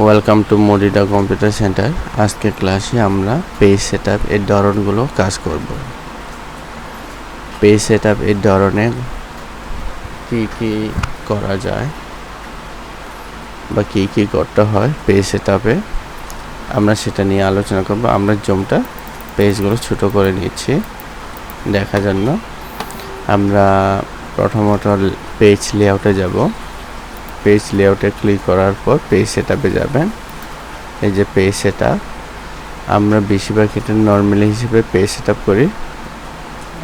Welcome to মডিটা computer centre. আজকে ক্লাসে আমরা পেজ সেটআপ এর ধরনগুলো কাজ করব। পেজ সেটআপ এর ধরনে কি করা যায় বা কি করতে হয় পেজ সেটআপে আমরা সেটা নিয়ে আলোচনা করব। আমরা জুমটা পেজগুলো ছোট করে নিচ্ছি দেখার জন্য। আমরা প্রথমত পেজ লেআউটে যাব। পেজ লেআউটে ক্লিক করার পর পেজ সেটআপে যাবেন। এই যে পেজ সেটআপ, আমরা বেশিরভাগ ক্ষেত্রে নরমালি হিসেবে পেজ সেটআপ করি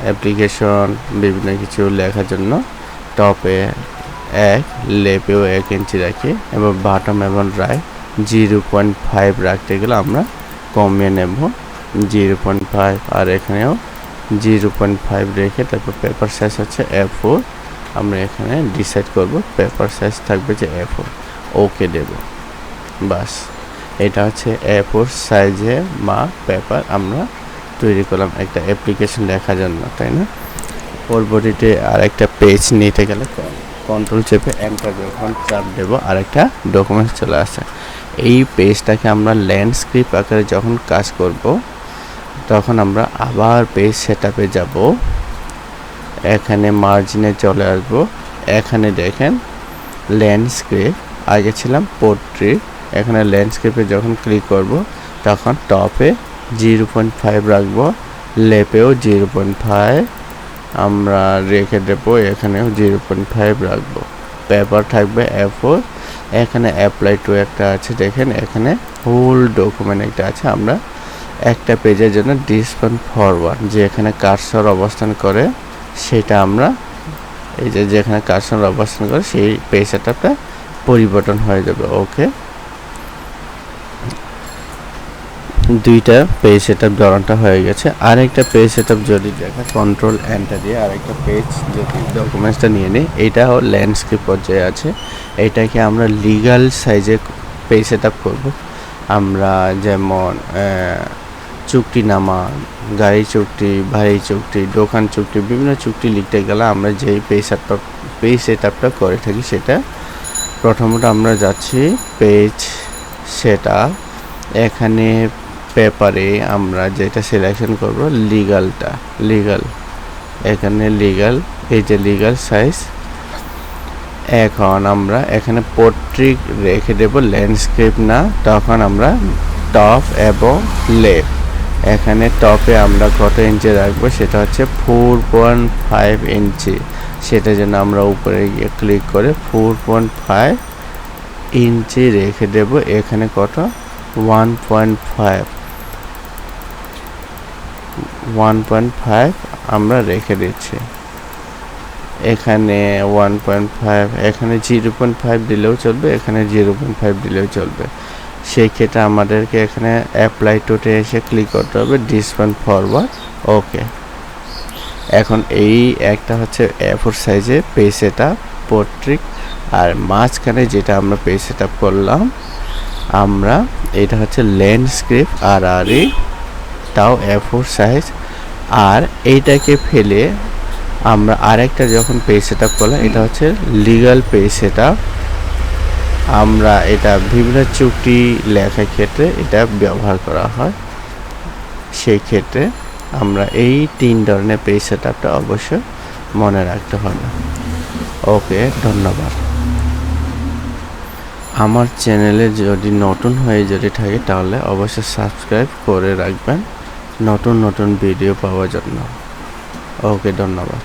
অ্যাপ্লিকেশন বিভিন্ন কিছু লেখার জন্য। টপে 1, লেফটেও 1 ইঞ্চি রাখি এবং বটম এবং রাইট 0.5 রাখতে গেলে আমরা কমিয়ে নেব 0.5, আর এখানেও 0.5 রেখে তারপর পেপার সাইজ হচ্ছে A4। আমরা এখানে ডিসাইড করব পেপার সাইজ থাকবে যে A4, ওকে দেব। বাস, এটা হচ্ছে A4 সাইজে বা পেপার আমরা তৈরি করলাম একটা অ্যাপ্লিকেশন লেখার জন্য, তাই না? পরবর্তীতে আরেকটা পেজ নিতে গেলে কন্ট্রোল চেপে এন্টার যখন চাপ দেব আরেকটা ডকুমেন্টস চলে আসে। এই পেজটাকে আমরা ল্যান্ডস্কেপ আকারে যখন কাজ করব তখন আমরা আবার পেজ সেটআপে যাব। এখানে মার্জিনে চলে আসবো। এখানে দেখেন ল্যান্ডস্কেপ, আগে ছিলাম পোর্ট্রেট। এখানে ল্যান্ডস্কেপে যখন ক্লিক করব তখন টপে 0.5 রাখবো, লেপেও 0.5 আমরা রেখে দেবো, এখানেও 0.5 রাখবো। পেপার থাকবে A4। এখানে অ্যাপ্লাই টু একটা আছে, দেখেন এখানে ফুল ডকুমেন্ট একটা আছে। আমরা একটা পেজের জন্য ডিসপ্যান্স ফরওয়ার্ড যে এখানে কার্সর অবস্থান করে সেটা আমরা এই যে যেখানে কার্সর অবস্থান করে সেই পেজ সেটআপটা পরিবর্তন হয়ে যাবে। ওকে, দুইটা পেজ সেটআপ ধরনটা হয়ে গেছে। আরেকটা পেজ সেটআপ যদি দেখা কন্ট্রোল এন্টার দিয়ে আরেকটা পেজ যদি ডকুমেন্টসটা নিয়ে নিই, এটাও ল্যান্ডস্কেপ পর্যায়ে আছে। এটাকে আমরা লিগ্যাল সাইজে পেজ সেটআপ করব। আমরা যেমন চুক্তিনামা, গাড়ি চুক্তি, বাড়ি চুক্তি, দোকান চুক্তি, বিভিন্ন চুক্তি লিখতে গেলে আমরা যেই পেজ সেটআপটা করে থাকি সেটা প্রথমত আমরা যাচ্ছি পেজ সেটআপ। এখানে পেপারে আমরা যেটা সিলেকশন করব লিগ্যাল, এখানে লিগ্যাল, এই যে লিগ্যাল সাইজ। এখন আমরা এখানে পোর্ট্রেট রেখে দেব, ল্যান্ডস্কেপ না। তখন আমরা টপ এবং লেফট, এখানে টপে আমরা কত ইঞ্চি রাখবো সেটা হচ্ছে 4.5 ইঞ্চি। সেটার জন্য আমরা উপরে গিয়ে ক্লিক করে 4.5 ইঞ্চি রেখে দেব। এখানে কত 1.5 আমরা রেখে দিচ্ছি। এখানে 1.5, এখানে 0.5 দিলেও চলবে, এখানে 0.5 দিলেও চলবে। সেই ক্ষেত্রে আমাদেরকে এখানে অ্যাপ্লাই টুতে এসে ক্লিক করতে হবে ডিসপ্যান্স ফরওয়ার্ড। ওকে, এখন এই একটা হচ্ছে A4 সাইজে পেজ সেটআপ পোর্ট্রেট, আর মাঝখানে যেটা আমরা পেজ সেটআপ করলাম আমরা এটা হচ্ছে ল্যান্ডস্কেপ আর তাও A4 সাইজ। আর এইটাকে ফেলে আমরা আরেকটা যখন পেজ সেটআপ করলাম এটা হচ্ছে লিগ্যাল পেজ সেটআপ। আমরা এটা বিভিন্ন চুক্তি লেখার ক্ষেত্রে এটা ব্যবহার করা হয়। সেই ক্ষেত্রে আমরা এই 3 ধরনের পেজ সেটআপটা অবশ্যই মনে রাখতে হবে। ওকে, ধন্যবাদ। আমার চ্যানেলে যদি নতুন হয়ে যদি থাকে তাহলে অবশ্যই সাবস্ক্রাইব করে রাখবেন নতুন ভিডিও পাওয়ার জন্য। ওকে, ধন্যবাদ।